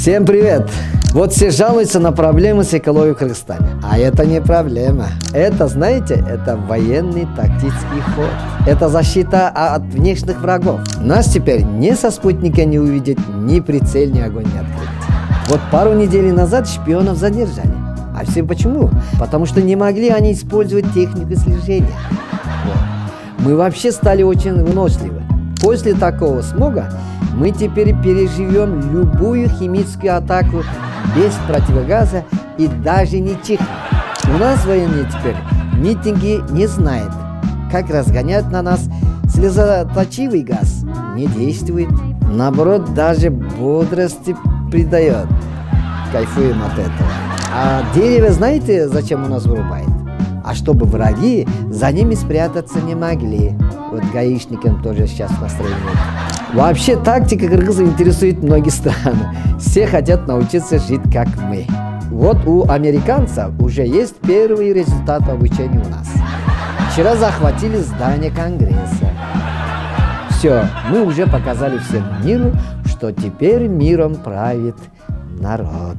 Всем привет! Вот все жалуются на проблемы с экологией в Кыргызстане. А это не проблема. Это, знаете, это военный тактический ход. Это защита от внешних врагов. Нас теперь ни со спутника не увидеть, ни прицельный огонь не открыть. Вот пару недель назад шпионов задержали. А все почему? Потому что не могли они использовать технику слежения. Вот. Мы вообще стали очень выносливы. После такого смога мы теперь переживем любую химическую атаку без противогаза и даже не чихнем. У нас военные теперь митинги не знают, как разгонять на нас слезоточивый газ. Не действует. Наоборот, даже бодрости придает. Кайфуем от этого. А дерево знаете, зачем у нас вырубает? А чтобы враги за ними спрятаться не могли. Вот гаишникам тоже сейчас настроение. Вообще тактика кыргызов интересует многие страны. Все хотят научиться жить как мы. Вот у американцев уже есть первые результаты обучения у нас. Вчера захватили здание Конгресса. Все, мы уже показали всему миру, что теперь миром правит народ.